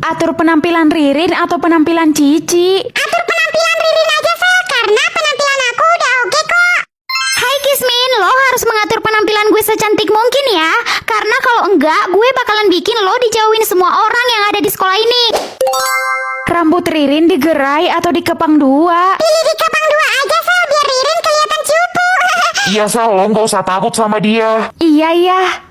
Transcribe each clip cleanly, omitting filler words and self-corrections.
Atur penampilan Ririn atau penampilan Cici? Atur penampilan Ririn aja, Sel, karena penampilan aku udah oke kok. Hai Kismin, lo harus mengatur penampilan gue secantik mungkin ya. Karena kalau enggak, gue bakalan bikin lo dijauhin semua orang yang ada di sekolah ini. Rambut Ririn digerai atau dikepang dua? Pilih dikepang dua aja, Sel, biar Ririn kelihatan cupu. Iya Sal, lo nggak usah takut sama dia. Iya.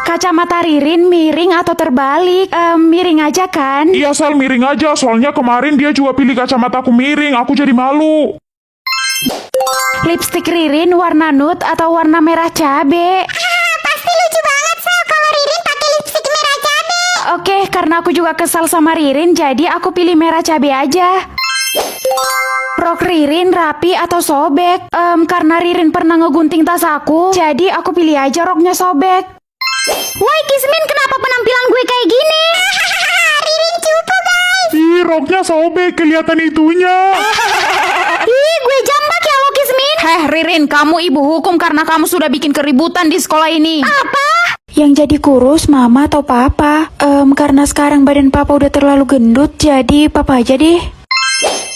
Kacamata Ririn miring atau terbalik? Miring aja kan? Iya Sal, miring aja, soalnya kemarin dia juga pilih kacamataku miring, aku jadi malu. Lipstik Ririn warna nude atau warna merah cabe? Pasti lucu banget, Sel, kalau Ririn pakai lipstik merah cabe. Oke, karena aku juga kesal sama Ririn, jadi aku pilih merah cabe aja. Rok Ririn rapi atau sobek? Karena Ririn pernah ngegunting tas aku, jadi aku pilih aja roknya sobek. Woi Kismin, kenapa penampilan gue kayak gini? Ririn cupu, guys. Ih, roknya sobek, kelihatan itunya. Ih, gue jambak ya lo Kismin. Heh Ririn, kamu ibu hukum karena kamu sudah bikin keributan di sekolah ini. Apa? Yang jadi kurus mama atau papa? Karena sekarang badan papa udah terlalu gendut, jadi papa aja deh.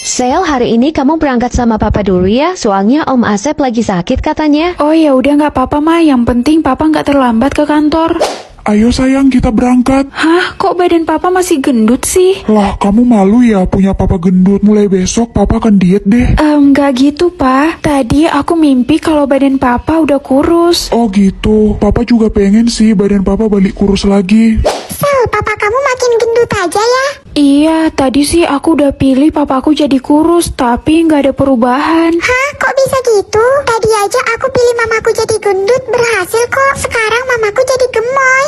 Sel, hari ini kamu berangkat sama papa dulu ya, soalnya Om Asep lagi sakit katanya. Oh ya udah nggak apa-apa ma, yang penting papa nggak terlambat ke kantor. Ayo sayang, kita berangkat. Hah, kok badan papa masih gendut sih? Lah, kamu malu ya punya papa gendut. Mulai besok papa akan diet deh. Nggak gitu pa, tadi aku mimpi kalau badan papa udah kurus. Oh gitu, papa juga pengen sih badan papa balik kurus lagi. Sel, papa kamu makin gendut aja ya. Iya, tadi sih aku udah pilih papaku jadi kurus, tapi nggak ada perubahan. Hah, kok bisa gitu? Tadi aja aku pilih mamaku jadi gendut, berhasil kok. Sekarang mamaku jadi gemoy.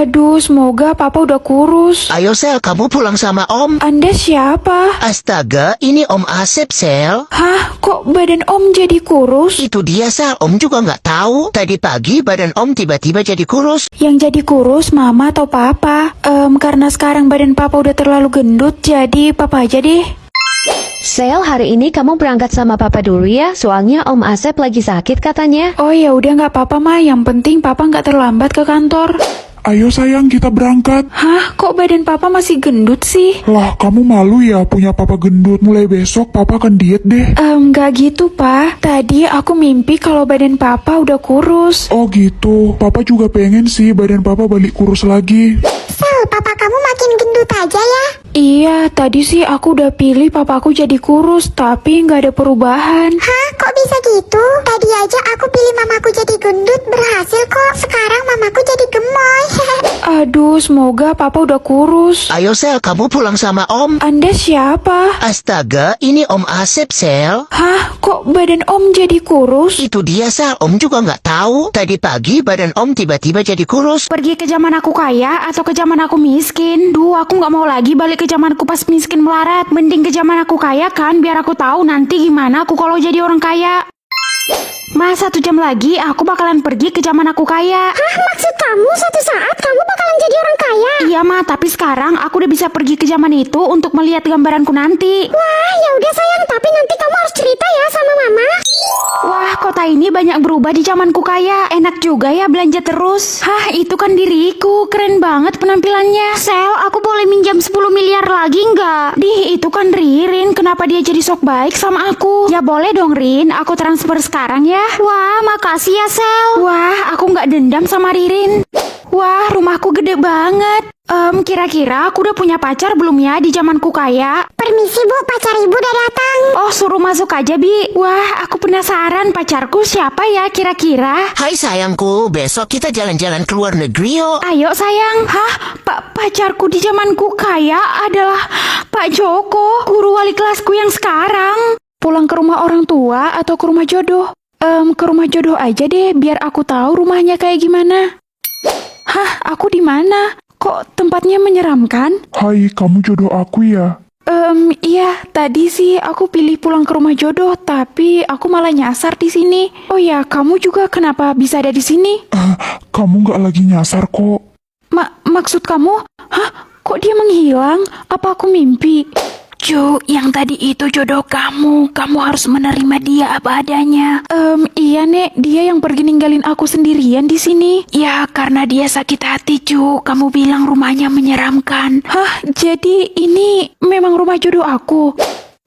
Aduh, semoga papa udah kurus. Ayo Sel, kamu pulang sama Om. Anda siapa? Astaga, ini Om Asep Sel. Hah, kok badan om jadi kurus? Itu dia Sel, Om juga nggak tahu. Tadi pagi badan Om tiba-tiba jadi kurus. Yang jadi kurus mama atau papa? Karena sekarang badan papa udah terlalu gendut, jadi papa aja deh. Sel, hari ini kamu berangkat sama papa dulu ya, soalnya Om Asep lagi sakit katanya. Oh ya udah nggak apa-apa ma, yang penting papa nggak terlambat ke kantor. Ayo sayang, kita berangkat. Hah, kok badan papa masih gendut sih? Lah, kamu malu ya punya papa gendut. Mulai besok papa akan diet deh. Nggak gitu pa, tadi aku mimpi kalau badan papa udah kurus. Oh gitu, papa juga pengen sih badan papa balik kurus lagi. Sel, papa kamu makin gendut aja ya. Iya, tadi sih aku udah pilih papaku jadi kurus, tapi nggak ada perubahan. Hah, kok bisa gitu? Tadi aja aku pilih mamaku jadi gendut, berhasil kok. Sekarang mamaku jadi gemoy. Aduh, semoga papa udah kurus. Ayo Sel, kamu pulang sama Om. Anda siapa? Astaga, ini Om Asep Sel. Hah, kok badan om jadi kurus? Itu dia Sel, Om juga nggak tahu. Tadi pagi badan Om tiba-tiba jadi kurus. Pergi ke zaman aku kaya atau ke zaman aku miskin? Duh, aku nggak mau lagi balik ke zamanku pas miskin melarat. Mending ke zaman aku kaya kan, biar aku tahu nanti gimana aku kalau jadi orang kaya. Mas, 1 jam lagi aku bakalan pergi ke zaman aku kaya. Hah, maksud kamu suatu saat kamu bakalan jadi orang kaya? Iya ma, tapi sekarang aku udah bisa pergi ke zaman itu untuk melihat gambaranku nanti. Wah, ya udah sayang, tapi nanti kamu harus cerita ya sama mama. Wah, kota ini banyak berubah di zamanku kaya. Enak juga ya belanja terus. Hah, itu kan diriku. Keren banget penampilannya. Sel, aku boleh minjam 10 miliar lagi nggak? Dih, itu kan Ririn. Kenapa dia jadi sok baik sama aku? Ya boleh dong Rin, aku transfer sekarang ya. Wah, makasih ya Sel. Wah, aku nggak dendam sama Ririn. Wah, rumahku gede banget. Kira-kira aku udah punya pacar belum ya di zamanku kaya? Permisi Bu, pacar ibu udah datang. Oh, suruh masuk aja, Bi. Wah, aku penasaran pacarku siapa ya kira-kira? Hai sayangku, besok kita jalan-jalan ke luar negeri yuk. Ayo sayang. Hah? Pacarku di zamanku kaya adalah Pak Joko, guru wali kelasku yang sekarang. Pulang ke rumah orang tua atau ke rumah jodoh? Ke rumah jodoh aja deh, biar aku tahu rumahnya kayak gimana. Hah, aku di mana? Kok tempatnya menyeramkan? Hai, kamu jodoh aku ya? Iya, tadi sih aku pilih pulang ke rumah jodoh, tapi aku malah nyasar di sini. Oh ya, kamu juga kenapa bisa ada di sini? Kamu nggak lagi nyasar kok. Maksud kamu? Hah? Kok dia menghilang? Apa aku mimpi? Cu, yang tadi itu jodoh kamu. Kamu harus menerima dia apa adanya. Iya, Nek. Dia yang pergi ninggalin aku sendirian di sini. Ya, karena dia sakit hati, Cu. Kamu bilang rumahnya menyeramkan. Hah, jadi ini memang rumah jodoh aku?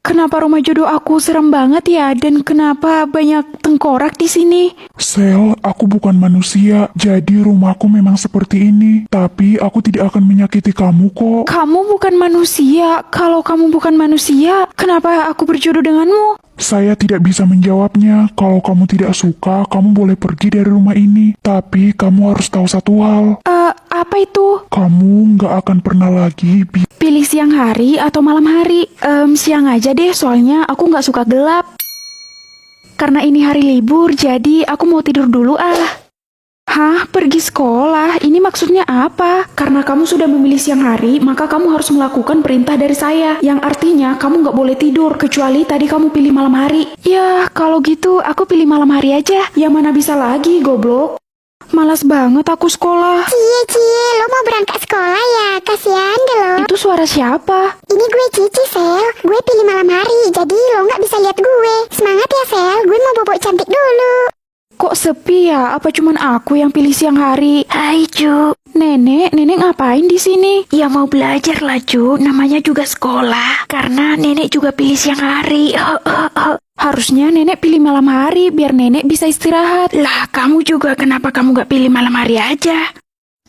Kenapa rumah jodoh aku serem banget ya? Dan kenapa banyak tengkorak di sini? Sel, aku bukan manusia, jadi rumahku memang seperti ini. Tapi aku tidak akan menyakiti kamu kok. Kamu bukan manusia. Kalau kamu bukan manusia, kenapa aku berjodoh denganmu? Saya tidak bisa menjawabnya. Kalau kamu tidak suka, kamu boleh pergi dari rumah ini. Tapi kamu harus tahu satu hal. Apa itu? Kamu nggak akan pernah lagi Pilih siang hari atau malam hari? Siang aja deh, soalnya aku nggak suka gelap. Karena ini hari libur, jadi aku mau tidur dulu ah. Hah, pergi sekolah? Ini maksudnya apa? Karena kamu sudah memilih siang hari, maka kamu harus melakukan perintah dari saya. Yang artinya kamu nggak boleh tidur, kecuali tadi kamu pilih malam hari. Ya, kalau gitu aku pilih malam hari aja. Yang mana bisa lagi, goblok. Malas banget aku sekolah. Cie, lo mau berangkat sekolah ya? Kasihan deh lo. Itu suara siapa? Ini gue Cici, Sel. Gue pilih malam hari, jadi lo nggak bisa lihat gue. Semangat ya, Sel. Gue mau bobok cantik dulu. Kok sepi ya? Apa cuman aku yang pilih siang hari? Hai Cu. Nenek ngapain di sini? Ya mau belajar lah Cu, namanya juga sekolah. Karena nenek juga pilih siang hari. Harusnya nenek pilih malam hari biar nenek bisa istirahat. Lah kamu juga, kenapa kamu gak pilih malam hari aja?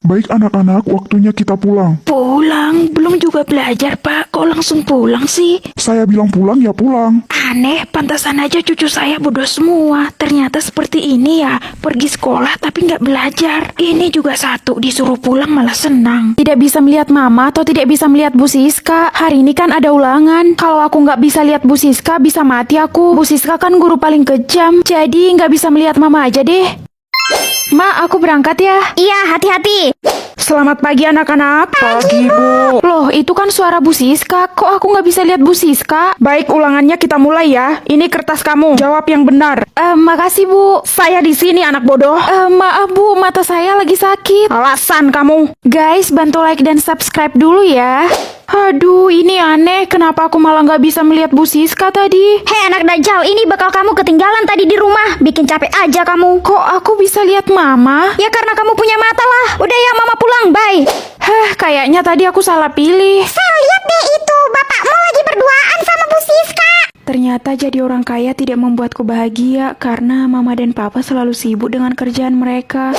Baik anak-anak, waktunya kita pulang. Pulang? Belum juga belajar Pak, kok langsung pulang sih? Saya bilang pulang ya pulang. Aneh, pantasan aja cucu saya bodoh semua. Ternyata seperti ini ya, pergi sekolah tapi nggak belajar. Ini juga satu, disuruh pulang malah senang. Tidak bisa melihat mama atau tidak bisa melihat Bu Siska. Hari ini kan ada ulangan. Kalau aku nggak bisa lihat Bu Siska, bisa mati aku. Bu Siska kan guru paling kejam. Jadi nggak bisa melihat mama aja deh. Ma, aku berangkat ya. Iya, hati-hati. Selamat pagi anak-anak. Pagi, Bu. Loh, itu kan suara Bu Siska. Kok aku nggak bisa lihat Bu Siska? Baik, ulangannya kita mulai ya. Ini kertas kamu. Jawab yang benar. Makasih Bu. Saya di sini anak bodoh. Maaf Bu, mata saya lagi sakit. Alasan kamu. Guys, bantu like dan subscribe dulu ya. Aduh, ini aneh. Kenapa aku malah nggak bisa melihat Bu Siska tadi? Hei anak Dajjal, ini bakal kamu ketinggalan tadi di rumah. Bikin capek aja kamu. Kok aku bisa lihat Mama? Ya karena kamu punya mata lah. Udah ya, Mama pulang, bye. Kayaknya tadi aku salah pilih. Sel, lihat deh itu. Bapakmu lagi berduaan sama Bu Siska. Ternyata jadi orang kaya tidak membuatku bahagia karena Mama dan Papa selalu sibuk dengan kerjaan mereka.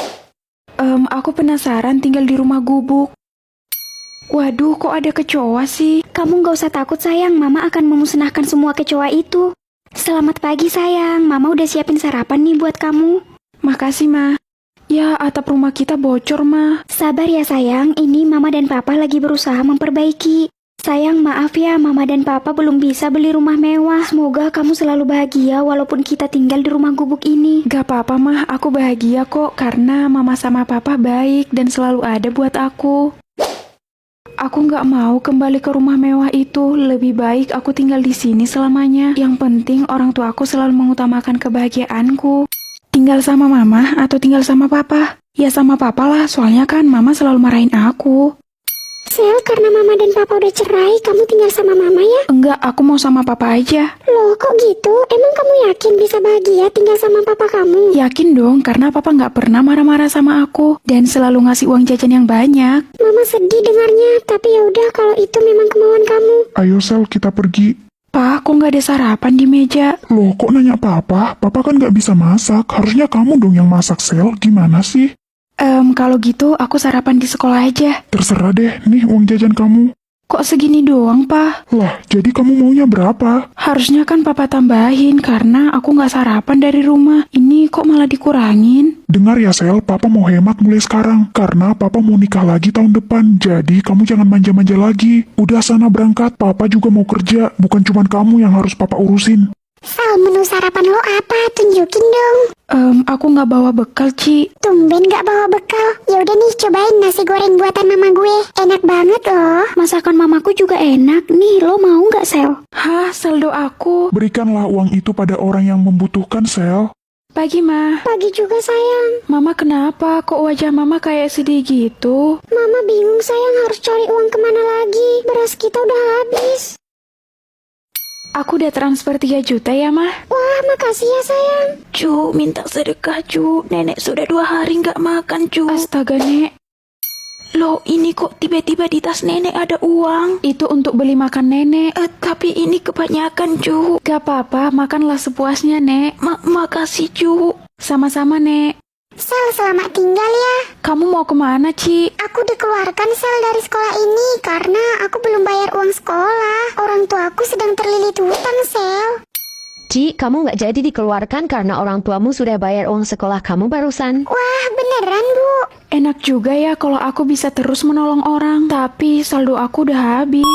Aku penasaran tinggal di rumah gubuk. Waduh, kok ada kecoa sih? Kamu gak usah takut sayang, Mama akan memusnahkan semua kecoa itu. Selamat pagi sayang, Mama udah siapin sarapan nih buat kamu. Makasih, Ma. Ya, atap rumah kita bocor, Ma. Sabar ya sayang, ini Mama dan Papa lagi berusaha memperbaiki. Sayang, maaf ya, Mama dan Papa belum bisa beli rumah mewah. Semoga kamu selalu bahagia walaupun kita tinggal di rumah gubuk ini. Gak apa-apa, Ma. Aku bahagia kok karena Mama sama Papa baik dan selalu ada buat aku. Aku nggak mau kembali ke rumah mewah itu. Lebih baik aku tinggal di sini selamanya. Yang penting orang tuaku selalu mengutamakan kebahagiaanku. Tinggal sama Mama atau tinggal sama Papa? Ya sama Papa lah, soalnya kan Mama selalu marahin aku. Sel, karena Mama dan Papa udah cerai, kamu tinggal sama Mama ya? Enggak, aku mau sama Papa aja. Loh, kok gitu? Emang kamu yakin bisa bahagia tinggal sama Papa kamu? Yakin dong, karena Papa nggak pernah marah-marah sama aku dan selalu ngasih uang jajan yang banyak. Mama sedih dengarnya, tapi ya udah kalau itu memang kemauan kamu. Ayo Sel, kita pergi. Pa, kok nggak ada sarapan di meja? Loh, kok nanya Papa? Papa kan nggak bisa masak. Harusnya kamu dong yang masak, Sel. Gimana sih? Kalau gitu aku sarapan di sekolah aja. Terserah deh, nih uang jajan kamu. Kok segini doang, Pa? Lah, jadi kamu maunya berapa? Harusnya kan Papa tambahin karena aku nggak sarapan dari rumah. Ini kok malah dikurangin? Dengar ya Sel, Papa mau hemat mulai sekarang. Karena Papa mau nikah lagi tahun depan. Jadi kamu jangan manja-manja lagi. Udah sana berangkat, Papa juga mau kerja. Bukan cuma kamu yang harus Papa urusin. Sal, menu sarapan lo apa? Tunjukin dong. Aku nggak bawa bekal, Ci. Tumben gak bawa bekal. Yaudah nih, cobain nasi goreng buatan mama gue. Enak banget loh. Masakan mamaku juga enak. Nih, lo mau nggak, Sel? Hah, saldo aku. Berikanlah uang itu pada orang yang membutuhkan, Sel. Pagi, Ma. Pagi juga sayang. Mama kenapa? Kok wajah Mama kayak sedih gitu? Mama bingung sayang harus cari uang kemana lagi. Beras kita udah habis. Aku udah transfer 3 juta ya, Mah. Wah, makasih ya sayang. Cu, minta sedekah, Cu. Nenek sudah 2 hari nggak makan, Cu. Astaga, Nek. Loh, ini kok tiba-tiba di tas nenek ada uang? Itu untuk beli makan nenek. Tapi ini kebanyakan, Cu. Gak apa-apa, makanlah sepuasnya, Nek. Makasih, Cu. Sama-sama, Nek. Sel, selamat tinggal ya. Kamu mau kemana, Ci? Aku dikeluarkan Sel dari sekolah ini karena aku belum bayar uang sekolah. Orang tua aku sedang terlilit hutang, Sel. Ci, kamu nggak jadi dikeluarkan karena orang tuamu sudah bayar uang sekolah kamu barusan. Wah, beneran, Bu. Enak juga ya kalau aku bisa terus menolong orang. Tapi saldo aku udah habis.